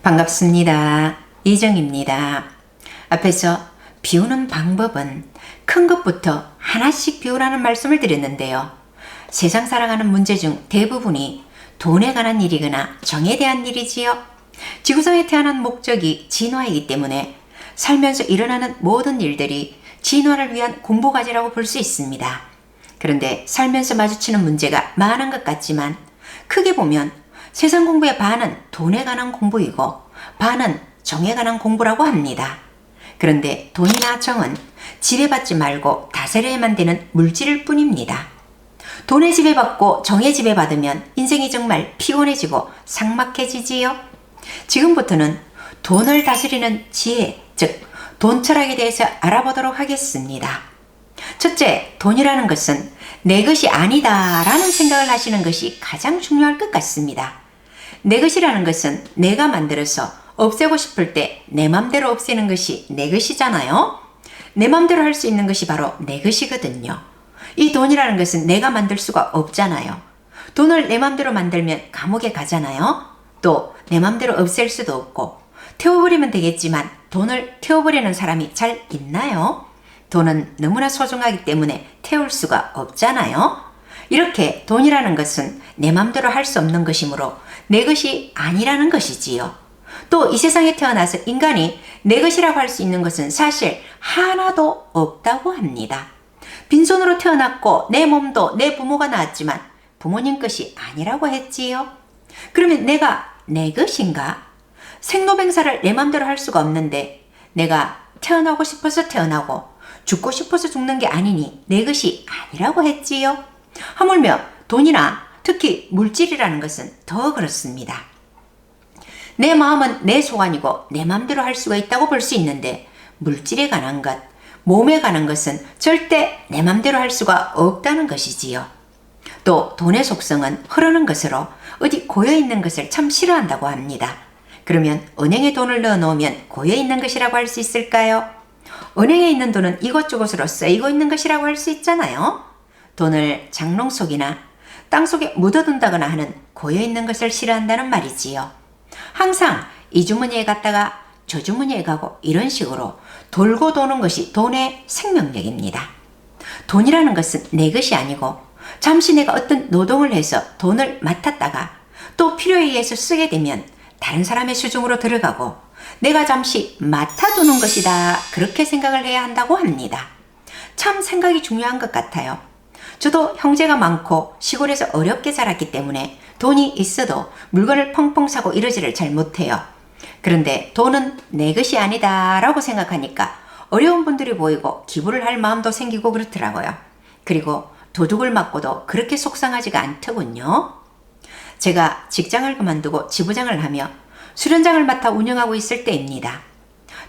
반갑습니다. 이정입니다. 앞에서 비우는 방법은 큰 것부터 하나씩 비우라는 말씀을 드렸는데요. 세상 살아가는 문제 중 대부분이 돈에 관한 일이거나 정에 대한 일이지요. 지구상에 태어난 목적이 진화이기 때문에 살면서 일어나는 모든 일들이 진화를 위한 공부과제라고 볼 수 있습니다. 그런데 살면서 마주치는 문제가 많은 것 같지만 크게 보면 세상 공부의 반은 돈에 관한 공부이고 반은 정에 관한 공부라고 합니다. 그런데 돈이나 정은 지배받지 말고 다스려야만 되는 물질일 뿐입니다. 돈에 지배받고 정에 지배받으면 인생이 정말 피곤해지고 삭막해지지요. 지금부터는 돈을 다스리는 지혜, 즉 돈 철학에 대해서 알아보도록 하겠습니다. 첫째, 돈이라는 것은 내 것이 아니다 라는 생각을 하시는 것이 가장 중요할 것 같습니다. 내 것이라는 것은 내가 만들어서 없애고 싶을 때 내 맘대로 없애는 것이 내 것이잖아요. 내 맘대로 할 수 있는 것이 바로 내 것이거든요. 이 돈이라는 것은 내가 만들 수가 없잖아요. 돈을 내 맘대로 만들면 감옥에 가잖아요. 또 내 맘대로 없앨 수도 없고 태워버리면 되겠지만 돈을 태워버리는 사람이 잘 있나요? 돈은 너무나 소중하기 때문에 태울 수가 없잖아요. 이렇게 돈이라는 것은 내 맘대로 할 수 없는 것이므로 내 것이 아니라는 것이지요. 또 이 세상에 태어나서 인간이 내 것이라고 할 수 있는 것은 사실 하나도 없다고 합니다. 빈손으로 태어났고 내 몸도 내 부모가 낳았지만 부모님 것이 아니라고 했지요. 그러면 내가 내 것인가? 생로병사를 내 맘대로 할 수가 없는데 내가 태어나고 싶어서 태어나고 죽고 싶어서 죽는 게 아니니 내 것이 아니라고 했지요. 하물며 돈이나 특히 물질이라는 것은 더 그렇습니다. 내 마음은 내 소관이고 내 맘대로 할 수가 있다고 볼 수 있는데 물질에 관한 것, 몸에 관한 것은 절대 내 맘대로 할 수가 없다는 것이지요. 또 돈의 속성은 흐르는 것으로 어디 고여있는 것을 참 싫어한다고 합니다. 그러면 은행에 돈을 넣어놓으면 고여있는 것이라고 할 수 있을까요? 은행에 있는 돈은 이것저것으로 쓰이고 있는 것이라고 할 수 있잖아요. 돈을 장롱 속이나 땅속에 묻어둔다거나 하는 고여있는 것을 싫어한다는 말이지요. 항상 이 주머니에 갔다가 저 주머니에 가고 이런 식으로 돌고 도는 것이 돈의 생명력입니다. 돈이라는 것은 내 것이 아니고 잠시 내가 어떤 노동을 해서 돈을 맡았다가 또 필요에 의해서 쓰게 되면 다른 사람의 수중으로 들어가고 내가 잠시 맡아두는 것이다, 그렇게 생각을 해야 한다고 합니다. 참 생각이 중요한 것 같아요. 저도 형제가 많고 시골에서 어렵게 자랐기 때문에 돈이 있어도 물건을 펑펑 사고 이러지를 잘 못해요. 그런데 돈은 내 것이 아니다 라고 생각하니까 어려운 분들이 보이고 기부를 할 마음도 생기고 그렇더라고요. 그리고 도둑을 맞고도 그렇게 속상하지가 않더군요. 제가 직장을 그만두고 지부장을 하며 수련장을 맡아 운영하고 있을 때입니다.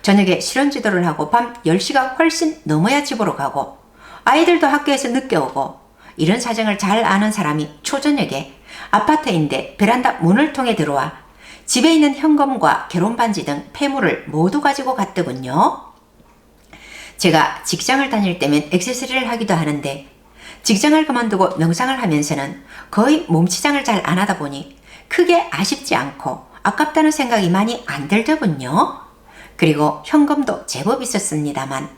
저녁에 수련 지도를 하고 밤 10시가 훨씬 넘어야 집으로 가고 아이들도 학교에서 늦게 오고 이런 사정을 잘 아는 사람이 초저녁에 아파트인데 베란다 문을 통해 들어와 집에 있는 현금과 결혼반지 등 폐물을 모두 가지고 갔더군요. 제가 직장을 다닐 때면 액세서리를 하기도 하는데 직장을 그만두고 명상을 하면서는 거의 몸치장을 잘 안 하다 보니 크게 아쉽지 않고 아깝다는 생각이 많이 안 들더군요. 그리고 현금도 제법 있었습니다만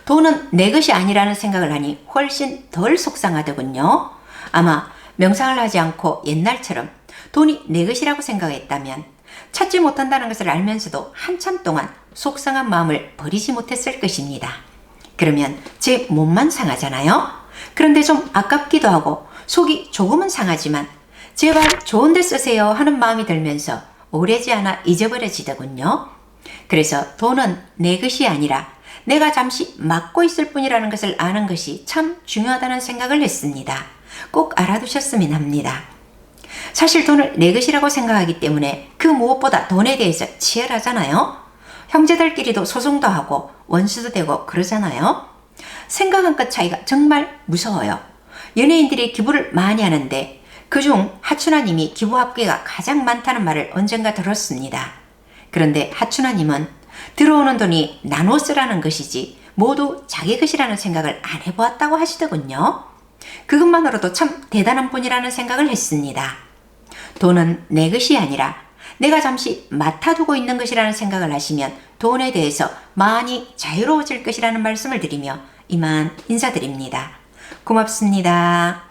돈은 내 것이 아니라는 생각을 하니 훨씬 덜 속상하더군요. 아마 명상을 하지 않고 옛날처럼 돈이 내 것이라고 생각했다면 찾지 못한다는 것을 알면서도 한참 동안 속상한 마음을 버리지 못했을 것입니다. 그러면 제 몸만 상하잖아요. 그런데 좀 아깝기도 하고 속이 조금은 상하지만 제발 좋은 데 쓰세요 하는 마음이 들면서 오래지 않아 잊어버려지더군요. 그래서 돈은 내 것이 아니라 내가 잠시 맡고 있을 뿐이라는 것을 아는 것이 참 중요하다는 생각을 했습니다. 꼭 알아두셨으면 합니다. 사실 돈을 내 것이라고 생각하기 때문에 그 무엇보다 돈에 대해서 치열하잖아요. 형제들끼리도 소송도 하고 원수도 되고 그러잖아요. 생각 한끗 차이가 정말 무서워요. 연예인들이 기부를 많이 하는데 그중 하춘아님이 기부 합계가 가장 많다는 말을 언젠가 들었습니다. 그런데 하춘아님은 들어오는 돈이 나눠 쓰라는 것이지 모두 자기 것이라는 생각을 안 해보았다고 하시더군요. 그것만으로도 참 대단한 분이라는 생각을 했습니다. 돈은 내 것이 아니라 내가 잠시 맡아두고 있는 것이라는 생각을 하시면 돈에 대해서 많이 자유로워질 것이라는 말씀을 드리며 이만 인사드립니다. 고맙습니다.